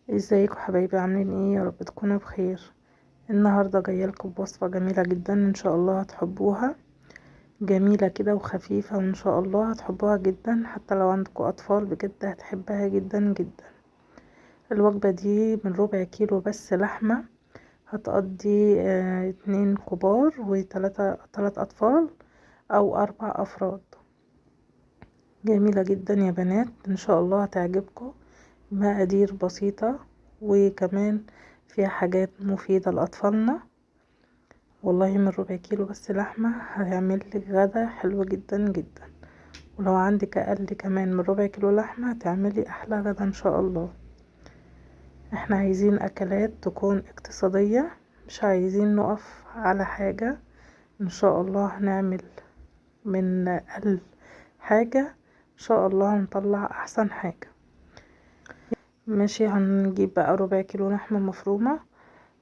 ازيكم حبايبي؟ عاملين ايه؟ يا رب تكونوا بخير. النهارده جايه لكم بوصفه جميله جدا، ان شاء الله هتحبوها. جميله كده وخفيفه، وان شاء الله هتحبوها جدا، حتى لو عندكم اطفال بجد هتحبها جدا جدا. الوجبه دي من ربع كيلو بس لحمه، هتقضي 2 كبار تلات اطفال او 4 افراد. جميله جدا يا بنات، ان شاء الله هتعجبكم. مقادير بسيطة، وكمان فيها حاجات مفيدة لأطفالنا. والله من ربع كيلو بس لحمة هيعمل لك غدا حلو جدا جدا، ولو عندك أقل كمان من ربع كيلو لحمة هتعملي أحلى غدا إن شاء الله. احنا عايزين أكلات تكون اقتصادية، مش عايزين نقف على حاجة. إن شاء الله هنعمل من أقل حاجة، إن شاء الله هنطلع أحسن حاجة. ماشي، هنجيب بقى ربع كيلو لحمة مفرومة.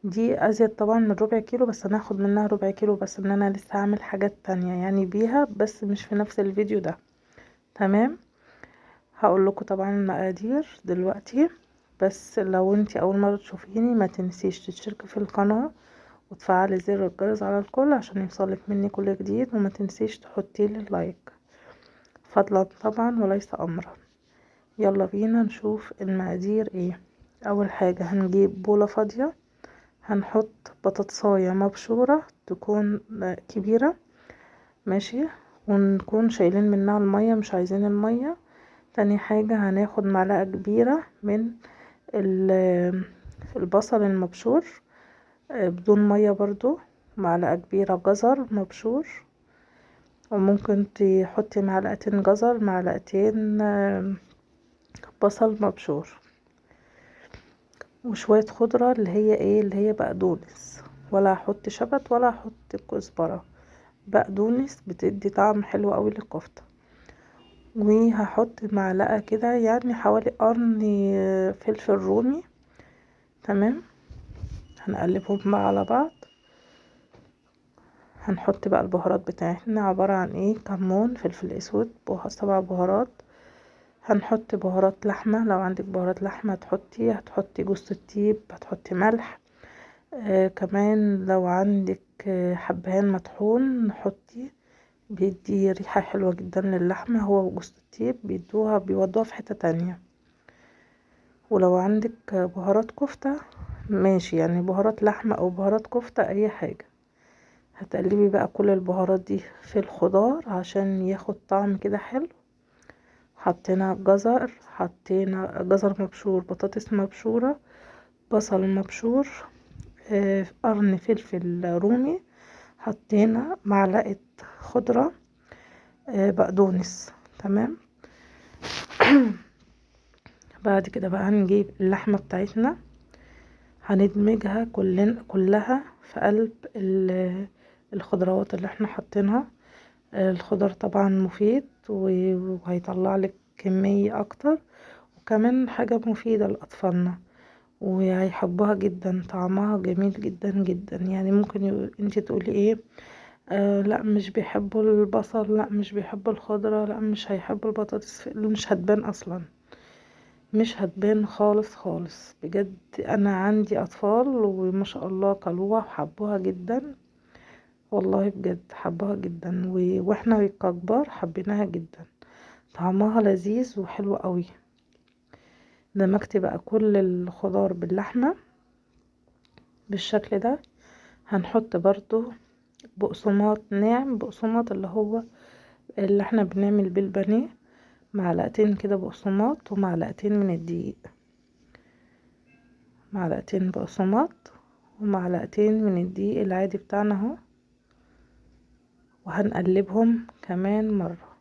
دي ازيد طبعا من ربع كيلو، بس انا هاخد منها ربع كيلو بس، ان انا لسه هعمل حاجات تانية يعني بيها، بس مش في نفس الفيديو ده. تمام. هقول لكم طبعا المقادير دلوقتي، بس لو انتي اول مرة تشوفيني ما تنسيش تشتركي في القناة وتفعلي زر الجرس على الكل عشان يوصلك مني كل جديد، وما تنسيش تحطي لي لايك، فضلا طبعا وليس امرا. يلا بينا نشوف المقادير ايه. اول حاجة هنجيب بولة فاضية، هنحط بطاطساية مبشورة تكون كبيرة. ماشي، ونكون شايلين منها المية، مش عايزين المية. تاني حاجة هناخد معلقة كبيرة من البصل المبشور بدون مية برضو. معلقة كبيرة جزر مبشور، وممكن تحطي معلقتين جزر، معلقتين بصل مبشور، وشوية خضرة اللي هي ايه، اللي هي بقدونس. ولا هحط شبت ولا هحط كزبرة، بقدونس بتدي طعم حلو قوي للكفتة. وهحط معلقة كده يعني حوالي قرن فلفل رومي. تمام، هنقلبهم بقى على بعض. هنحط بقى البهارات بتاعتنا، عبارة عن ايه، كمون، فلفل اسود، 7 بهارات. هنحط بهارات لحمة، لو عندك بهارات لحمة هتحطي جوز الطيب، هتحطي ملح. كمان لو عندك حبهان مطحون حطي، بيدي ريحة حلوة جدا للحمة، هو وجوز الطيب بيودوها في حتة تانية. ولو عندك بهارات كفتة ماشي، يعني بهارات لحمة او بهارات كفتة اي حاجة. هتقلبي بقى كل البهارات دي في الخضار عشان ياخد طعم كده حلو. حطينا جزر مبشور، بطاطس مبشورة، بصل مبشور، قرن فلفل رومي، حطينا معلقة خضرة بقدونس. تمام. بعد كده بقى هنجيب اللحمة بتاعتنا، هندمجها كلها في قلب الخضروات اللي احنا حاطينها. الخضار طبعا مفيد وهيطلع لك كمية اكتر، وكمان حاجة مفيدة لأطفالنا وهيحبوها جدا، طعمها جميل جدا جدا. يعني ممكن انتي تقولي ايه، لا مش بيحبوا البصل، لا مش بيحبوا الخضرة، لا مش هيحبوا البطاطس، مش هتبان اصلا، مش هتبان خالص خالص بجد. انا عندي اطفال وما شاء الله كلوها وحبوها جدا، والله بجد حبوها جدا، واحنا ككبار حبيناها جدا. طعمها لذيذ وحلو قوي. دمجت بقى كل الخضار باللحمة بالشكل ده. هنحط برضو بقسماط ناعم، بقسماط اللي هو اللي احنا بنعمل بالبانيه، معلقتين كده بقسماط ومعلقتين من الدقيق. معلقتين بقسماط ومعلقتين من الدقيق العادي بتاعنا اهو، وهنقلبهم كمان مرة.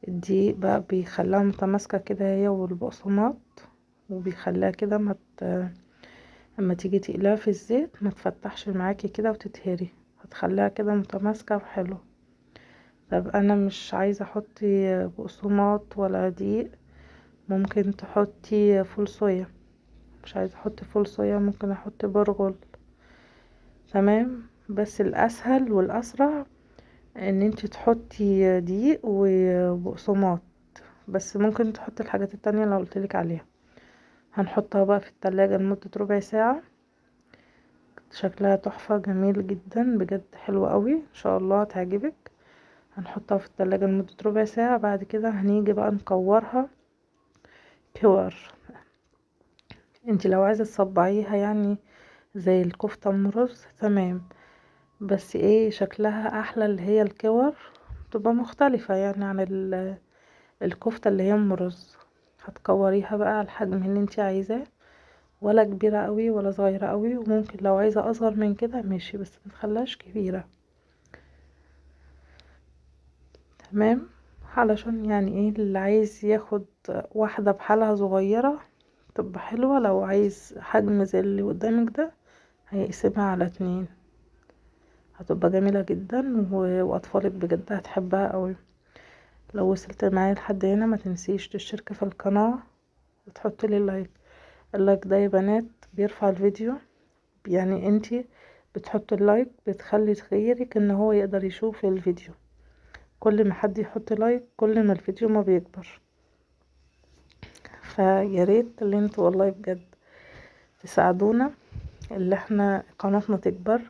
الدقيق بقى بيخليها متماسكة كده هي والبقسماط، وبيخليها كده اما تيجي تقليها في الزيت ما تفتحش معاكي كده وتتهري، هتخليها كده متماسكة وحلو. طب انا مش عايزة احطي بقسماط ولا دقيق، ممكن تحطي فول صويا. مش عايزة احط فول صويا ممكن احط برغل. تمام، بس الاسهل والاسرع ان انتي تحطي دقيق وبقسماط، بس ممكن تحطي الحاجات التانية اللي قلتلك عليها. هنحطها بقى في التلاجة لمدة ربع ساعة. شكلها تحفة جميل جدا بجد، حلو قوي ان شاء الله هتعجبك. هنحطها في التلاجة لمدة ربع ساعة. بعد كده هنيجي بقى نكورها كور. انتي لو عايزة تصبعيها يعني زي الكفتة ام رز تمام، بس ايه شكلها احلى اللي هي الكور، تبقى مختلفة يعني عن الكفتة اللي هي ام رز. هتكوريها بقى على الحجم اللي انتي عايزاه، ولا كبيرة قوي ولا صغيرة قوي، وممكن لو عايزة اصغر من كده ماشي بس متخليهاش كبيرة. تمام. علشان يعني ايه اللي عايز ياخد واحدة بحالها صغيرة تبقى حلوة، لو عايز حجم زي اللي قدامك ده هيقسمها على 2، هتبقى جميلة جدا واطفالك بجد هتحبها قوي. لو وصلت معايا لحد هنا ما تنسيش تشتركي في القناة وتحطي لي اللايك. اللايك ده يا بنات بيرفع الفيديو، يعني انتي بتحطي اللايك بتخلي غيرك ان هو يقدر يشوف الفيديو. كل ما حد يحط لايك كل ما الفيديو ما بيكبر. فياريت اللي انتوا والله بجد تساعدونا اللي احنا قناتنا تكبر.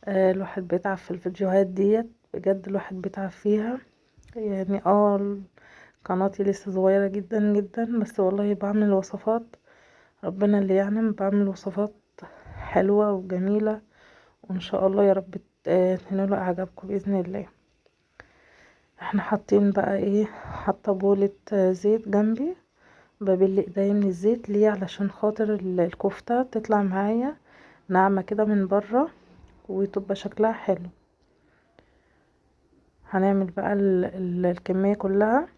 الواحد بيتعب في الفيديوهات ديت بجد، الواحد بيتعب فيها يعني. قناتي لسه صغيرة جدا جدا، بس والله بعمل وصفات، ربنا اللي يعلم، بعمل وصفات حلوة وجميلة، وان شاء الله يا رب تنالوا اعجابكم باذن الله. احنا حاطين بقى ايه، حاطه بولة زيت جنبي، ببل ايديا من الزيت ليه علشان خاطر الكفتة تطلع معايا ناعمة كده من بره وتبقى شكلها حلو. هنعمل بقى الكمية كلها.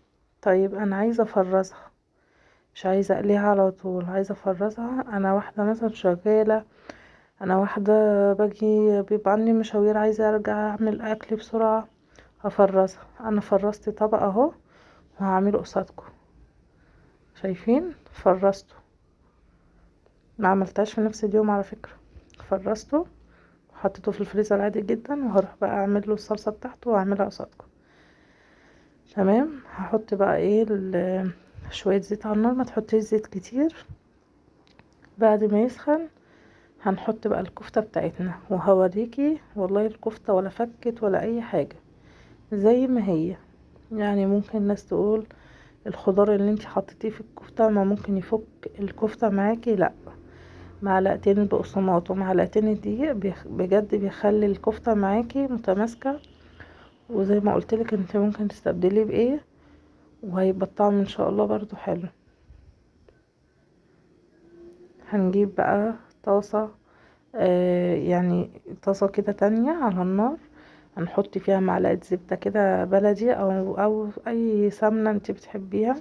طيب انا عايزة افرزها، مش عايزة اقليها على طول، عايزة افرزها. انا واحدة مثلا شغالة، انا واحدة باجي بيبقى عندي مشاوير عايزة ارجع اعمل اكل بسرعة، هفرزها. انا فرزت طبق اهو وهعمله قصادكم، شايفين فرزته، ما عملتهاش في نفس اليوم على فكرة، فرزته وحطيته في الفريزر عادي جدا، وهروح بقى اعمل له الصلصة بتاعته واعملها قصادكم. تمام. هحط بقى ايه شوية زيت على النار، ما تحطيش زيت كتير. بعد ما يسخن هنحط بقى الكفتة بتاعتنا، وهوريكي والله الكفتة ولا فكت ولا اي حاجة زي ما هي. يعني ممكن الناس تقول الخضار اللي انتي حطيتيه في الكفتة ما ممكن يفك الكفتة معاكي، لا، معلقتين بقسماط ومعلقتين الدقيق بجد بيخلي الكفتة معاكي متماسكة. وزي ما قلتلك انت ممكن تستبدليه بايه وهيبقى الطعم ان شاء الله برضو حلو. هنجيب بقى طاسة، يعني طاسة كده تانية على النار، هنحط فيها معلقة زبدة كده بلدي او اي سمنة انت بتحبيها.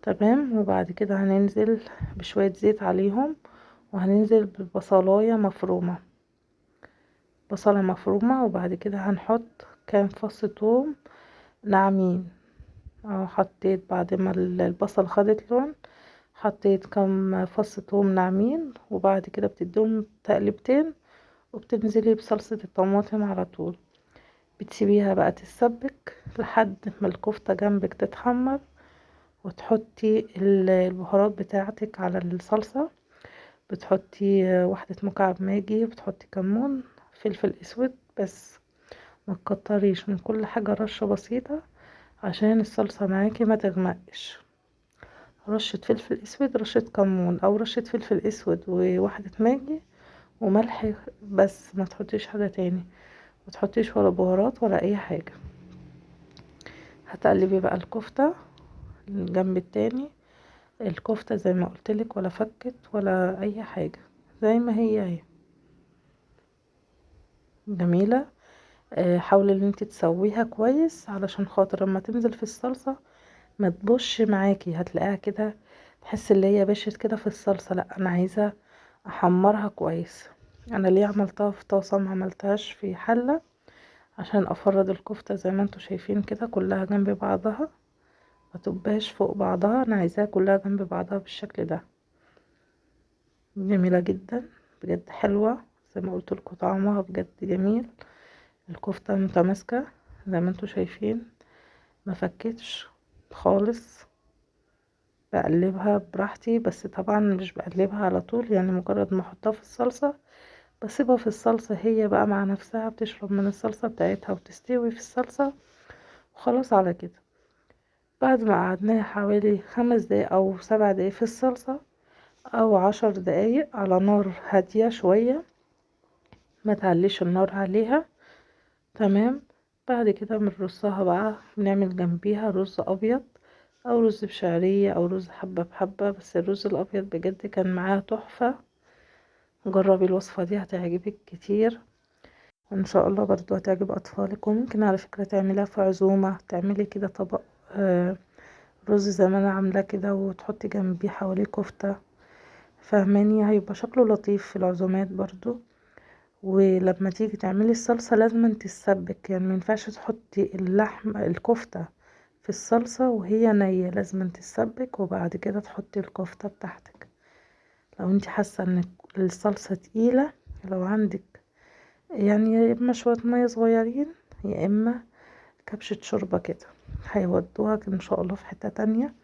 تمام. وبعد كده هننزل بشوية زيت عليهم، وهننزل ببصلاية مفرومة، بصلة مفرومة. وبعد كده هنحط كام فص توم ناعمين. اه حطيت بعد ما البصل خدت لون، حطيت كام فص توم ناعمين، وبعد كده بتديهم تقلبتين وبتنزلي بصلصة الطماطم على طول. بتسيبيها بقى تتسبك لحد ما الكفتة جنبك تتحمر، وتحطي البهارات بتاعتك على الصلصة. بتحطي واحدة مكعب ماجي، بتحطي كمون، فلفل اسود بس، ما تكتريش من كل حاجة، رشة بسيطة عشان الصلصة معاكي ما تغمقش. رشة فلفل اسود، رشة كمون او رشة فلفل اسود وواحدة ماجي وملح بس، ما تحطيش حاجة تاني، ما تحطيش ولا بهارات ولا اي حاجة. هتقلبي بقى الكفتة الجنب التاني. الكفتة زي ما قلتلك ولا فكت ولا اي حاجة، زي ما هي اهي جميلة. حاولي ان انت تسويها كويس علشان خاطر لما تنزل في الصلصة ما تبوش معاكي، هتلاقيها كده تحس اللي هي بشت كده في الصلصة. لا انا عايزة احمرها كويس. انا ليه عملتها في طاسة ما عملتهاش في حلة؟ عشان افرد الكفتة زي ما انتوا شايفين كده كلها جنب بعضها، ما تبقاش فوق بعضها، انا عايزاها كلها جنب بعضها بالشكل ده. جميلة جدا بجد، حلوة زي ما قلت لكم، طعمها بجد جميل. الكفتة متماسكة زي ما انتوا شايفين، ما فكتش خالص. بقلبها براحتي، بس طبعا مش بقلبها على طول، يعني مجرد ما احطها في الصلصة بسيبها في الصلصة هي بقى مع نفسها بتشرب من الصلصة بتاعتها وتستوي في الصلصة وخلاص على كده. بعد ما قعدناها حوالي 5 دقايق او 7 دقايق في الصلصة او 10 دقايق على نار هادية شوية، ما تعليش النار عليها. تمام. بعد كده بنرصها بقى، بنعمل جنبيها رز ابيض او رز بشعرية او رز حبة بحبة، بس الرز الابيض بجد كان معاه تحفة. جربي الوصفة دي هتعجبك كتير وان شاء الله برضو هتعجب اطفالك. وممكن على فكرة تعملها في عزومة، تعملي كده طبق رز زي ما انا عاملاه كده وتحطي جنبيه حواليه كفتة، فاهماني؟ هيبقى شكله لطيف في العزومات برضو. ولما تيجي تعملي الصلصة لازم تتسبك، يعني مينفعش تحطي اللحم الكفتة في الصلصة وهي نية، لازم تتسبك وبعد كده تحطي الكفتة بتاعتك. لو انت حاسة ان الصلصة تقيلة، لو عندك يعني يا اما شوية مية صغيرين يا اما كبشة شوربة كده، هيودوها ان شاء الله في حتة تانية.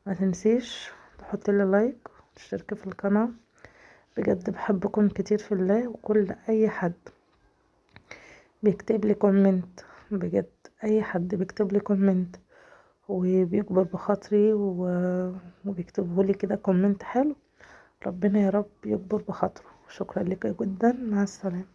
ما تنسيش تحطي لي لايك وتشتركي في القناة، بجد بحبكم كتير في الله. وكل اي حد بيكتب لي كومنت، بجد اي حد بيكتب لي كومنت وبيكبر بخاطري وبيكتبه لي كده كومنت حلو، ربنا يا رب يكبر بخاطره. شكرا لك جدا، مع السلامة.